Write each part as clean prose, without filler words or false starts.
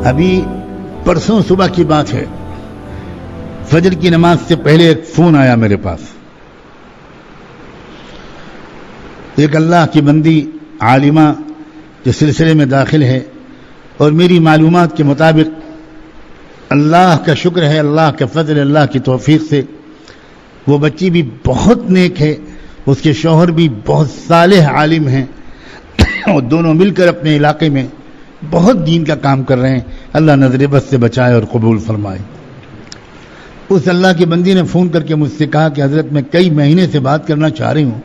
ابھی پرسوں صبح کی بات ہے، فجر کی نماز سے پہلے ایک فون آیا میرے پاس. ایک اللہ کی بندی عالمہ جو سلسلے میں داخل ہے، اور میری معلومات کے مطابق اللہ کا شکر ہے، اللہ کا فضل، اللہ کی توفیق سے وہ بچی بھی بہت نیک ہے، اس کے شوہر بھی بہت صالح عالم ہیں، اور دونوں مل کر اپنے علاقے میں بہت دین کا کام کر رہے ہیں. اللہ نظر بد سے بچائے اور قبول فرمائے. اس اللہ کی بندی نے فون کر کے مجھ سے کہا کہ حضرت میں کئی مہینے سے بات کرنا چاہ رہی ہوں،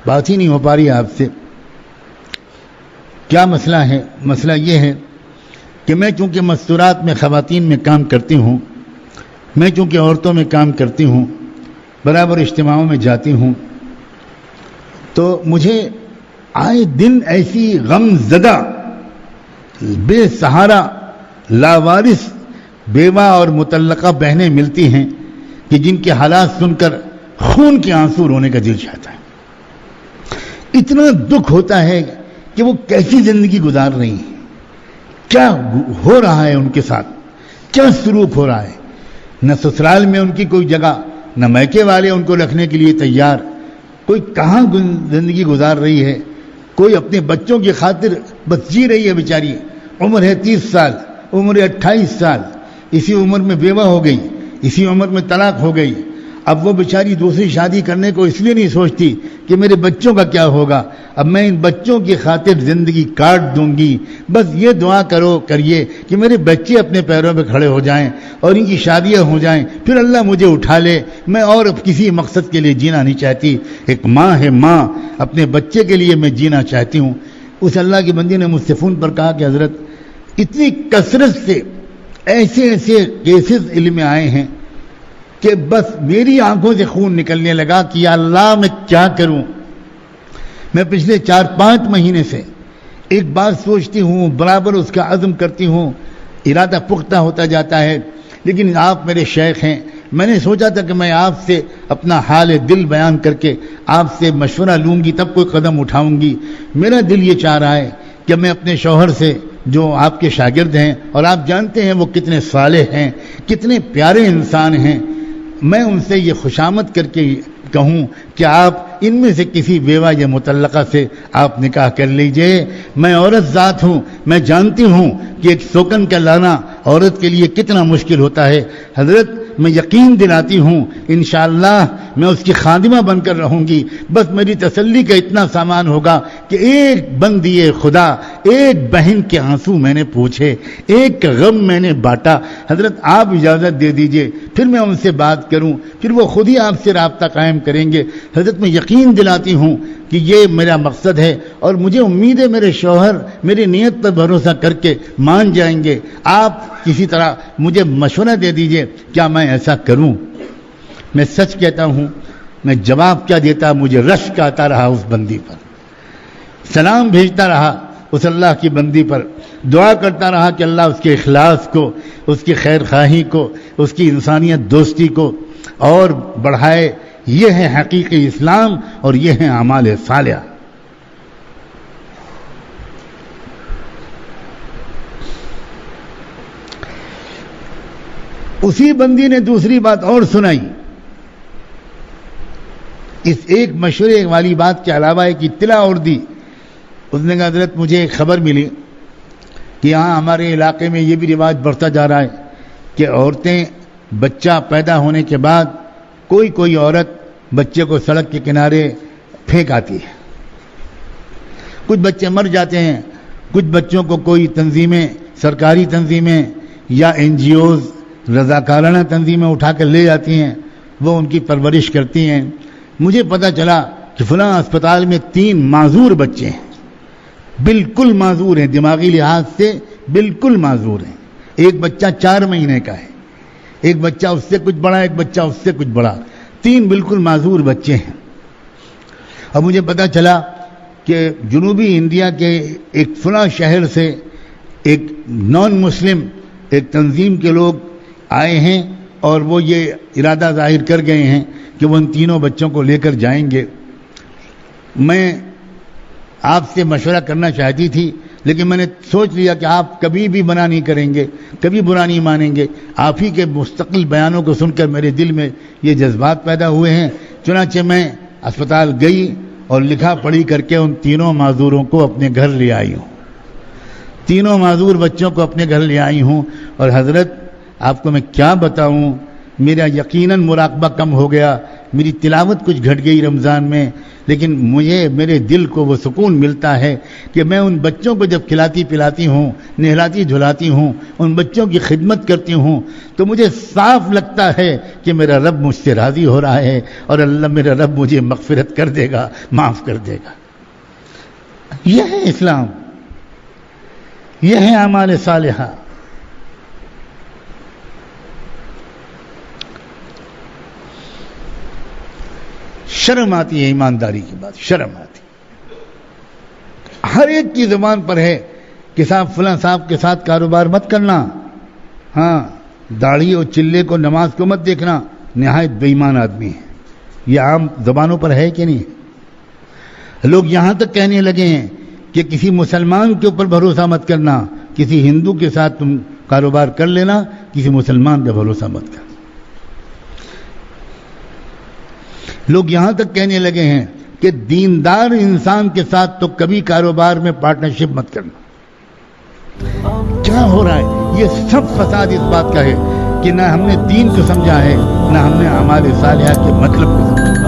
بات ہی نہیں ہو پا رہی ہے آپ سے. کیا مسئلہ ہے؟ مسئلہ یہ ہے کہ میں چونکہ مستورات میں خواتین میں کام کرتی ہوں، میں چونکہ عورتوں میں کام کرتی ہوں، برابر اجتماعوں میں جاتی ہوں، تو مجھے آئے دن ایسی غم زدہ، بے سہارا، لاوارث بیوہ اور مطلقہ بہنیں ملتی ہیں کہ جن کے حالات سن کر خون کے آنسو رونے کا دل چاہتا ہے. اتنا دکھ ہوتا ہے کہ وہ کیسی زندگی گزار رہی ہیں، کیا ہو رہا ہے ان کے ساتھ، کیا سلوک ہو رہا ہے. نہ سسرال میں ان کی کوئی جگہ، نہ میکے والے ان کو رکھنے کے لیے تیار. کوئی کہاں زندگی گزار رہی ہے، کوئی اپنے بچوں کی خاطر بس جی رہی ہے بیچاری. عمر ہے 30 سال، عمر ہے 28 سال، اسی عمر میں بیوہ ہو گئی، اسی عمر میں طلاق ہو گئی. اب وہ بیچاری دوسری شادی کرنے کو اس لیے نہیں سوچتی کہ میرے بچوں کا کیا ہوگا، اب میں ان بچوں کی خاطر زندگی کاٹ دوں گی. بس یہ دعا کریے کہ میرے بچے اپنے پیروں پہ کھڑے ہو جائیں اور ان کی شادیاں ہو جائیں، پھر اللہ مجھے اٹھا لے. میں اور اب کسی مقصد کے لیے جینا نہیں چاہتی. ایک ماں ہے، ماں اپنے بچے کے لیے میں جینا چاہتی ہوں. اس اللہ کی بندی نے مجھ سے فون پر کہا کہ حضرت اتنی کثرت سے ایسے کیسز علم میں آئے ہیں کہ بس میری آنکھوں سے خون نکلنے لگا کہ یا اللہ میں کیا کروں. میں پچھلے 4-5 مہینے سے ایک بات سوچتی ہوں، برابر اس کا عزم کرتی ہوں، ارادہ پختہ ہوتا جاتا ہے، لیکن آپ میرے شیخ ہیں. میں نے سوچا تھا کہ میں آپ سے اپنا حال دل بیان کر کے آپ سے مشورہ لوں گی تب کوئی قدم اٹھاؤں گی. میرا دل یہ چاہ رہا ہے کہ میں اپنے شوہر سے جو آپ کے شاگرد ہیں، اور آپ جانتے ہیں وہ کتنے صالح ہیں، کتنے پیارے انسان ہیں، میں ان سے یہ خوشامد کر کے کہوں کہ آپ ان میں سے کسی بیوہ یا مطلقہ سے آپ نکاح کر لیجئے. میں عورت ذات ہوں، میں جانتی ہوں کہ ایک سوکن کا لانا عورت کے لیے کتنا مشکل ہوتا ہے. حضرت میں یقین دلاتی ہوں انشاءاللہ میں اس کی خادمہ بن کر رہوں گی. بس میری تسلی کا اتنا سامان ہوگا کہ ایک بندی خدا، ایک بہن کے آنسو میں نے پوچھے، ایک غم میں نے بانٹا. حضرت آپ اجازت دے دیجئے، پھر میں ان سے بات کروں، پھر وہ خود ہی آپ سے رابطہ قائم کریں گے. حضرت میں یقین دلاتی ہوں کہ یہ میرا مقصد ہے، اور مجھے امید ہے میرے شوہر میری نیت پر بھروسہ کر کے مان جائیں گے. آپ کسی طرح مجھے مشورہ دے دیجئے، کیا میں ایسا کروں؟ میں سچ کہتا ہوں، میں جواب کیا دیتا، مجھے رشک آتا رہا اس بندی پر، سلام بھیجتا رہا اس اللہ کی بندی پر، دعا کرتا رہا کہ اللہ اس کے اخلاص کو، اس کی خیر خواہی کو، اس کی انسانیت دوستی کو اور بڑھائے. یہ ہے حقیقی اسلام اور یہ ہے اعمال صالحہ. اسی بندی نے دوسری بات اور سنائی. اس ایک مشورے والی بات کے علاوہ ایک اطلاع اور دی. اس نے کہا حضرت مجھے ایک خبر ملی کہ یہاں ہمارے علاقے میں یہ بھی رواج بڑھتا جا رہا ہے کہ عورتیں بچہ پیدا ہونے کے بعد کوئی عورت بچے کو سڑک کے کنارے پھینک آتی ہے. کچھ بچے مر جاتے ہیں، کچھ بچوں کو کوئی تنظیمیں، سرکاری تنظیمیں یا NGOs، رضاکارانہ تنظیمیں اٹھا کر لے جاتی ہیں، وہ ان کی پرورش کرتی ہیں. مجھے پتہ چلا کہ فلاں اسپتال میں 3 معذور بچے ہیں، بالکل معذور ہیں، دماغی لحاظ سے بالکل معذور ہیں. ایک بچہ 4 مہینے کا ہے، ایک بچہ اس سے کچھ بڑا، ایک بچہ اس سے کچھ بڑا، 3 بالکل معذور بچے ہیں. اب مجھے پتہ چلا کہ جنوبی انڈیا کے ایک فلاں شہر سے ایک نان مسلم ایک تنظیم کے لوگ آئے ہیں اور وہ یہ ارادہ ظاہر کر گئے ہیں کہ وہ ان تینوں بچوں کو لے کر جائیں گے. میں آپ سے مشورہ کرنا چاہتی تھی لیکن میں نے سوچ لیا کہ آپ کبھی بھی منع نہیں کریں گے, کبھی برا نہیں مانیں گے. آپ ہی کے مستقل بیانوں کو سن کر میرے دل میں یہ جذبات پیدا ہوئے ہیں. چنانچہ میں اسپتال گئی اور لکھا پڑھی کر کے ان تینوں معذوروں کو اپنے گھر لے آئی ہوں. تینوں معذور بچوں کو اپنے گھر لے آئی ہوں. اور حضرت آپ کو میں کیا بتاؤں, میرا یقیناً مراقبہ کم ہو گیا, میری تلاوت کچھ گھٹ گئی رمضان میں, لیکن مجھے میرے دل کو وہ سکون ملتا ہے کہ میں ان بچوں کو جب کھلاتی پلاتی ہوں, نہلاتی دھلاتی ہوں, ان بچوں کی خدمت کرتی ہوں, تو مجھے صاف لگتا ہے کہ میرا رب مجھ سے راضی ہو رہا ہے اور اللہ میرا رب مجھے مغفرت کر دے گا, معاف کر دے گا. یہ ہے اسلام, یہ ہے اعمال صالحہ. شرم آتی ہے ایمانداری کی بات, شرم آتی. ہر ایک کی زبان پر ہے کہ صاحب فلاں صاحب کے ساتھ کاروبار مت کرنا, ہاں داڑھی اور چلے کو نماز کو مت دیکھنا, نہایت بے ایمان آدمی ہے. یہ عام زبانوں پر ہے کہ نہیں؟ لوگ یہاں تک کہنے لگے ہیں کہ کسی مسلمان کے اوپر بھروسہ مت کرنا, کسی ہندو کے ساتھ تم کاروبار کر لینا, کسی مسلمان پہ بھروسہ مت کرنا. لوگ یہاں تک کہنے لگے ہیں کہ دیندار انسان کے ساتھ تو کبھی کاروبار میں پارٹنرشپ مت کرنا. کیا ہو رہا ہے؟ یہ سب فساد اس بات کا ہے کہ نہ ہم نے دین کو سمجھا ہے, نہ ہم نے اعمال صالحہ کے مطلب کو سمجھا.